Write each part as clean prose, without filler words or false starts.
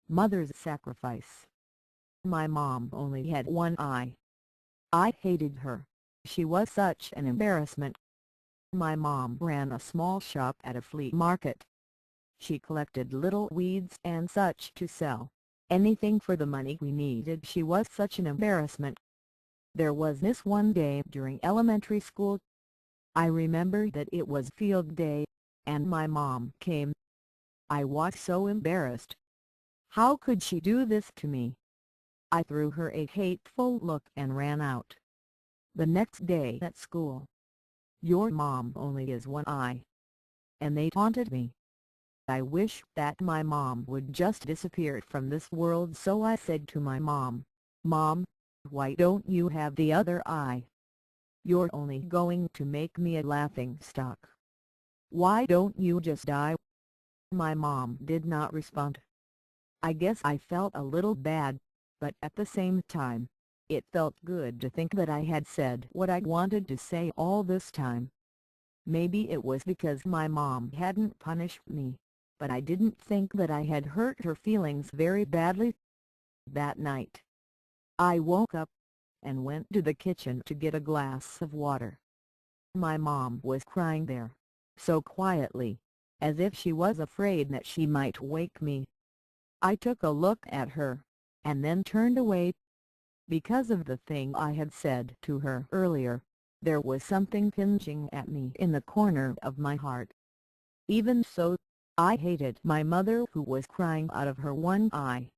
Mother's sacrifice. My mom only had one eye. I hated her. She was such an embarrassment. My mom ran a small shop at a flea market. She collected little weeds and such to sell. Anything for the money we needed. She was such an embarrassment. There was this one day during elementary school. I remember that it was field day, and my mom came. I was so embarrassed. How could she do this to me? I threw her a hateful look and ran out. The next day at school. "Your mom only is one eye." And they taunted me. I wish that my mom would just disappear from this world, so I said to my mom, "Mom, why don't you have the other eye? You're only going to make me a laughing stock. Why don't you just die?" My mom did not respond. I guess I felt a little bad, but at the same time, it felt good to think that I had said what I wanted to say all this time. Maybe it was because my mom hadn't punished me, but I didn't think that I had hurt her feelings very badly. That night, I woke up and went to the kitchen to get a glass of water. My mom was crying there, so quietly, as if she was afraid that she might wake me. I took a look at her, and then turned away. Because of the thing I had said to her earlier, there was something pinching at me in the corner of my heart. Even so, I hated my mother who was crying out of her one eye.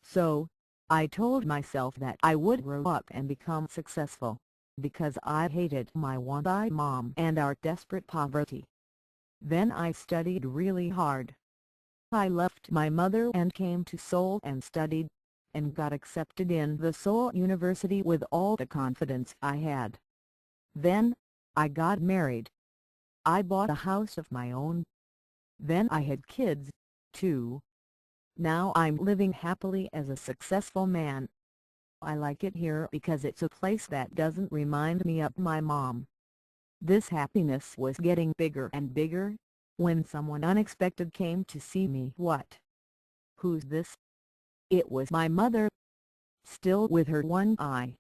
So, I told myself that I would grow up and become successful, because I hated my one-eye mom and our desperate poverty. Then I studied really hard. I left my mother and came to Seoul and studied, and got accepted in the Seoul University with all the confidence I had. Then, I got married. I bought a house of my own. Then I had kids, too. Now I'm living happily as a successful man. I like it here because it's a place that doesn't remind me of my mom. This happiness was getting bigger and bigger, when someone unexpected came to see me. "What? Who's this?" It was my mother, still with her one eye.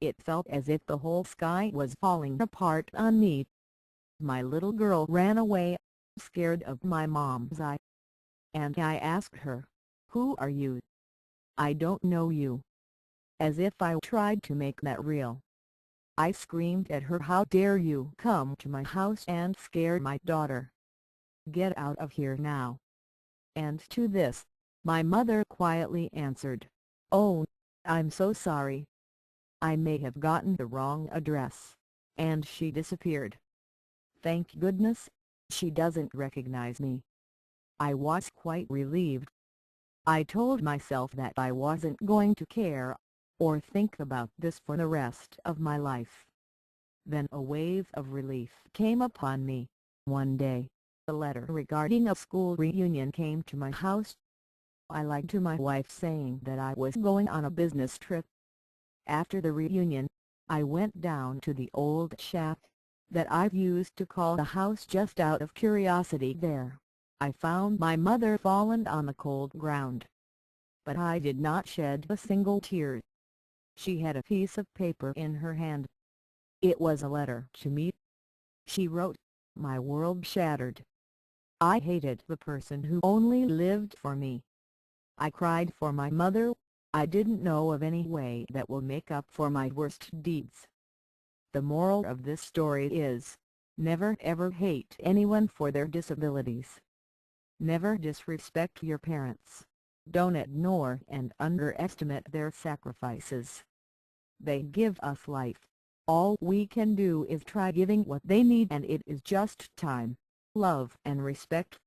It felt as if the whole sky was falling apart on me. My little girl ran away, scared of my mom's eye. And I asked her, "Who are you?" "I don't know you." As if I tried to make that real. I screamed at her, "How dare you come to my house and scare my daughter? Get out of here now." And to this, my mother quietly answered, "Oh, I'm so sorry. I may have gotten the wrong address," and she disappeared. Thank goodness, she doesn't recognize me. I was quite relieved. I told myself that I wasn't going to care, or think about this for the rest of my life. Then a wave of relief came upon me. One day, a letter regarding a school reunion came to my house. I lied to my wife saying that I was going on a business trip. After the reunion, I went down to the old shack that I've used to call the house just out of curiosity. There, I found my mother fallen on the cold ground. But I did not shed a single tear. She had a piece of paper in her hand. It was a letter to me. She wrote, "My world shattered. I hated the person who only lived for me. I cried for my mother. I didn't know of any way that will make up for my worst deeds." The moral of this story is, never ever hate anyone for their disabilities. Never disrespect your parents. Don't ignore and underestimate their sacrifices. They give us life. All we can do is try giving what they need, and it is just time, love and respect.